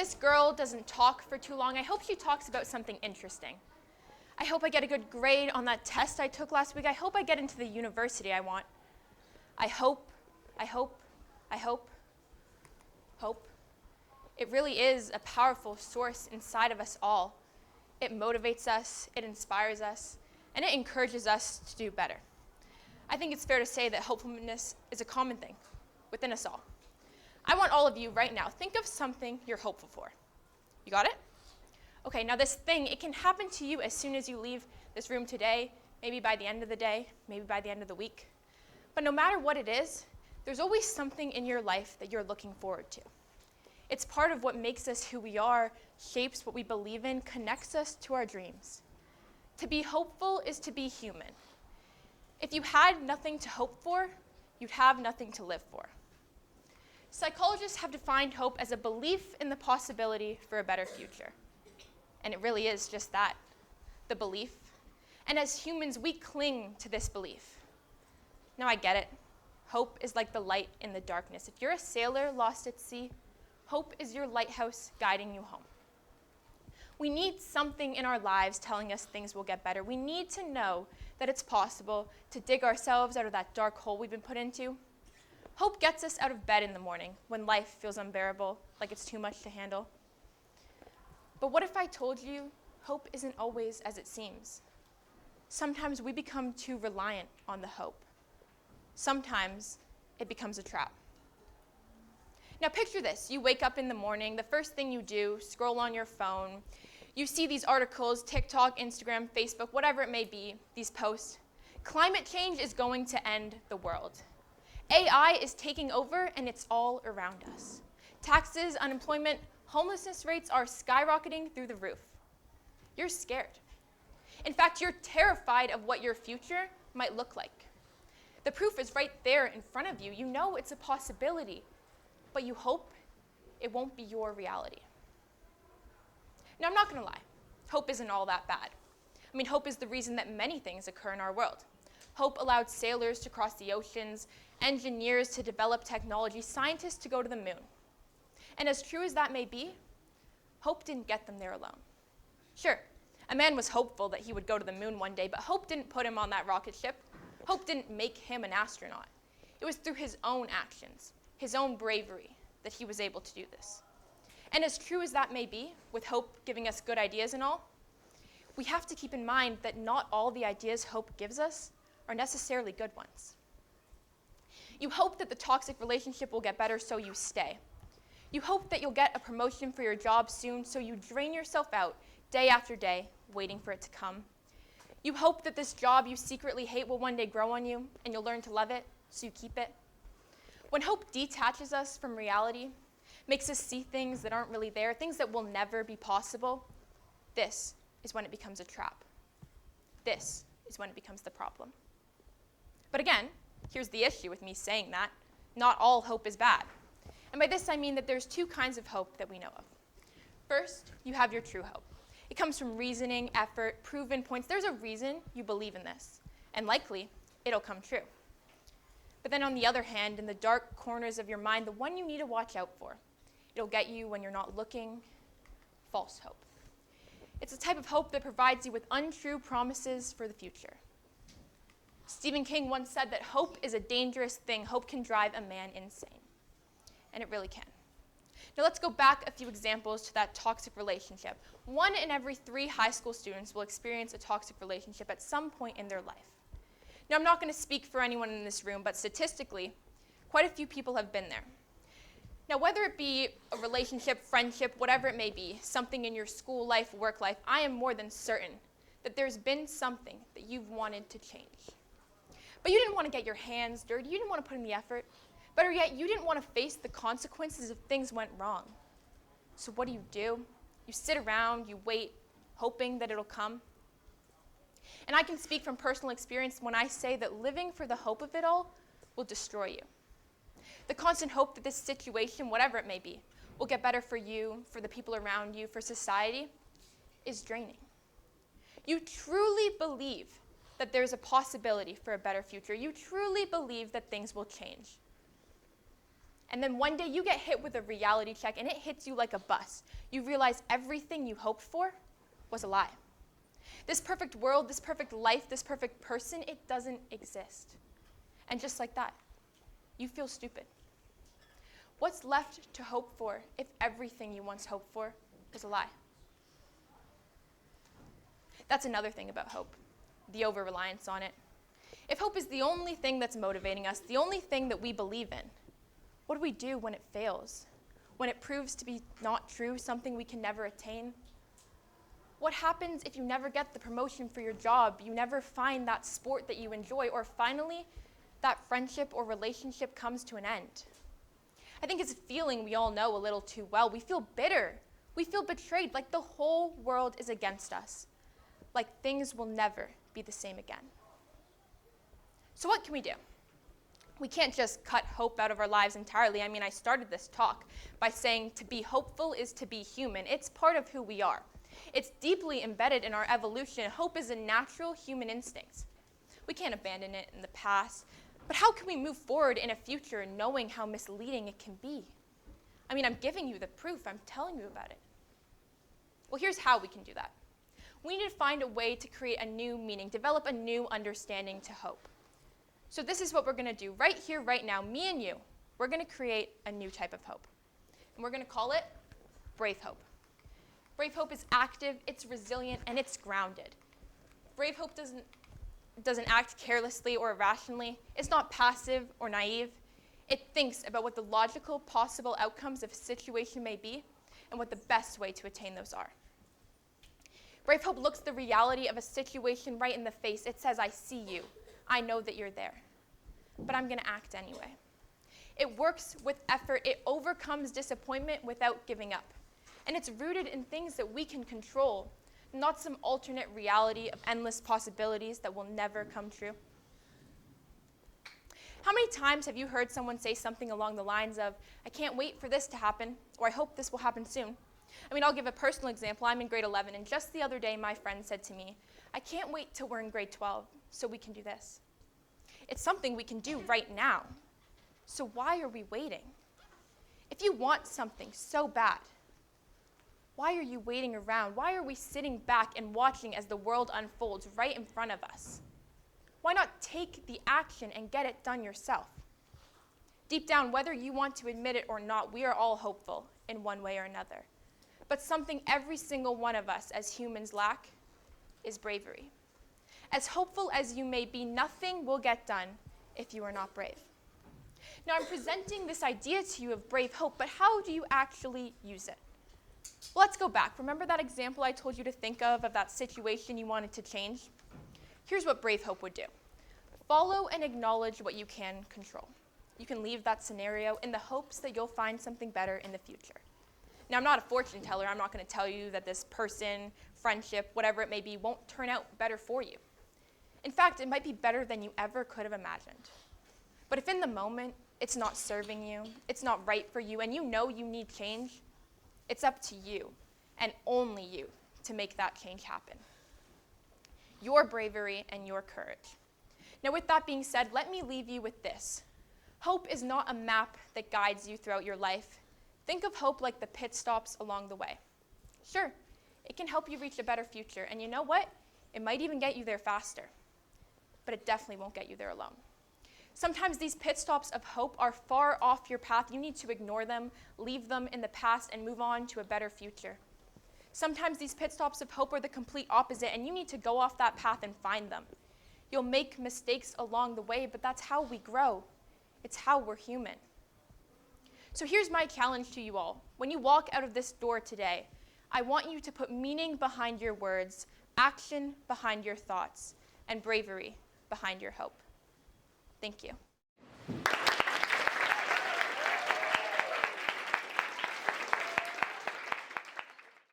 this girl doesn't talk for too long, I hope she talks about something interesting. I hope I get a good grade on that test I took last week. I hope I get into the university I want. I hope. Hope. It really is a powerful source inside of us all. It motivates us, it inspires us, and it encourages us to do better. I think it's fair to say that hopefulness is a common thing within us all. I want all of you right now, think of something you're hopeful for. You got it? Okay, now this thing, it can happen to you as soon as you leave this room today, maybe by the end of the day, maybe by the end of the week. But no matter what it is, there's always something in your life that you're looking forward to. It's part of what makes us who we are, shapes what we believe in, connects us to our dreams. To be hopeful is to be human. If you had nothing to hope for, you'd have nothing to live for. Psychologists have defined hope as a belief in the possibility for a better future. And it really is just that, the belief. And as humans, we cling to this belief. Now I get it. Hope is like the light in the darkness. If you're a sailor lost at sea, hope is your lighthouse guiding you home. We need something in our lives telling us things will get better. We need to know that it's possible to dig ourselves out of that dark hole we've been put into. Hope gets us out of bed in the morning when life feels unbearable, like it's too much to handle. But what if I told you hope isn't always as it seems? Sometimes we become too reliant on the hope. Sometimes it becomes a trap. Now picture this. You wake up in the morning, the first thing you do, scroll on your phone. You see these articles, TikTok, Instagram, Facebook, whatever it may be, these posts. Climate change is going to end the world. AI is taking over and it's all around us. Taxes, unemployment, homelessness rates are skyrocketing through the roof. You're scared. In fact, you're terrified of what your future might look like. The proof is right there in front of you. You know it's a possibility, but you hope it won't be your reality. Now, I'm not going to lie. Hope isn't all that bad. I mean, hope is the reason that many things occur in our world. Hope allowed sailors to cross the oceans, engineers to develop technology, scientists to go to the moon. And as true as that may be, hope didn't get them there alone. Sure, a man was hopeful that he would go to the moon one day, but hope didn't put him on that rocket ship. Hope didn't make him an astronaut. It was through his own actions, his own bravery, that he was able to do this. And as true as that may be, with hope giving us good ideas and all, we have to keep in mind that not all the ideas hope gives us are necessarily good ones. You hope that the toxic relationship will get better, so you stay. You hope that you'll get a promotion for your job soon, so you drain yourself out day after day, waiting for it to come. You hope that this job you secretly hate will one day grow on you, and you'll learn to love it, so you keep it. When hope detaches us from reality, makes us see things that aren't really there, things that will never be possible, this is when it becomes a trap. This is when it becomes the problem. But again, here's the issue with me saying that. Not all hope is bad. And by this I mean that there's two kinds of hope that we know of. First, you have your true hope. It comes from reasoning, effort, proven points. There's a reason you believe in this, and likely it'll come true. But then on the other hand, in the dark corners of your mind, the one you need to watch out for, it'll get you when you're not looking, false hope. It's a type of hope that provides you with untrue promises for the future. Stephen King once said that hope is a dangerous thing. Hope can drive a man insane. And it really can. Now let's go back a few examples to that toxic relationship. 1 in every 3 high school students will experience a toxic relationship at some point in their life. Now I'm not going to speak for anyone in this room, but statistically, quite a few people have been there. Now whether it be a relationship, friendship, whatever it may be, something in your school life, work life, I am more than certain that there's been something that you've wanted to change. But you didn't want to get your hands dirty, you didn't want to put in the effort. Better yet, you didn't want to face the consequences if things went wrong. So what do? You sit around, you wait, hoping that it'll come. And I can speak from personal experience when I say that living for the hope of it all will destroy you. The constant hope that this situation, whatever it may be, will get better for you, for the people around you, for society, is draining. You truly believe that there's a possibility for a better future. You truly believe that things will change. And then one day you get hit with a reality check and it hits you like a bus. You realize everything you hoped for was a lie. This perfect world, this perfect life, this perfect person, it doesn't exist. And just like that, you feel stupid. What's left to hope for if everything you once hoped for was a lie? That's another thing about hope, the over-reliance on it. If hope is the only thing that's motivating us, the only thing that we believe in, what do we do when it fails? When it proves to be not true, something we can never attain? What happens if you never get the promotion for your job, you never find that sport that you enjoy, or finally, that friendship or relationship comes to an end? I think it's a feeling we all know a little too well. We feel bitter. We feel betrayed, like the whole world is against us, like things will never be the same again. So what can we do? We can't just cut hope out of our lives entirely. I mean, I started this talk by saying to be hopeful is to be human. It's part of who we are. It's deeply embedded in our evolution. Hope is a natural human instinct. We can't abandon it in the past, but how can we move forward in a future knowing how misleading it can be? I mean, I'm giving you the proof. I'm telling you about it. Well, here's how we can do that. We need to find a way to create a new meaning, develop a new understanding to hope. So this is what we're going to do right here, right now, me and you. We're going to create a new type of hope. And we're going to call it brave hope. Brave hope is active, it's resilient, and it's grounded. Brave hope doesn't act carelessly or irrationally. It's not passive or naive. It thinks about what the logical possible outcomes of a situation may be and what the best way to attain those are. Brave hope looks the reality of a situation right in the face. It says, I see you. I know that you're there, but I'm going to act anyway. It works with effort. It overcomes disappointment without giving up. And it's rooted in things that we can control, not some alternate reality of endless possibilities that will never come true. How many times have you heard someone say something along the lines of, I can't wait for this to happen, or I hope this will happen soon? I mean, I'll give a personal example. I'm in grade 11, and just the other day, my friend said to me, I can't wait till we're in grade 12 so we can do this. It's something we can do right now. So why are we waiting? If you want something so bad, why are you waiting around? Why are we sitting back and watching as the world unfolds right in front of us? Why not take the action and get it done yourself? Deep down, whether you want to admit it or not, we are all hopeful in one way or another. But something every single one of us as humans lack is bravery. As hopeful as you may be, nothing will get done if you are not brave. Now, I'm presenting this idea to you of brave hope, but how do you actually use it? Well, let's go back. Remember that example I told you to think of that situation you wanted to change? Here's what brave hope would do. Follow and acknowledge what you can control. You can leave that scenario in the hopes that you'll find something better in the future. Now, I'm not a fortune teller. I'm not going to tell you that this person, friendship, whatever it may be, won't turn out better for you. In fact, it might be better than you ever could have imagined. But if in the moment it's not serving you, it's not right for you, and you know you need change, it's up to you, and only you, to make that change happen. Your bravery and your courage. Now, with that being said, let me leave you with this. Hope is not a map that guides you throughout your life. Think of hope like the pit stops along the way. Sure, it can help you reach a better future, and you know what? It might even get you there faster, but it definitely won't get you there alone. Sometimes these pit stops of hope are far off your path. You need to ignore them, leave them in the past, and move on to a better future. Sometimes these pit stops of hope are the complete opposite, and you need to go off that path and find them. You'll make mistakes along the way, but that's how we grow. It's how we're human. So here's my challenge to you all. When you walk out of this door today, I want you to put meaning behind your words, action behind your thoughts, and bravery behind your hope. Thank you.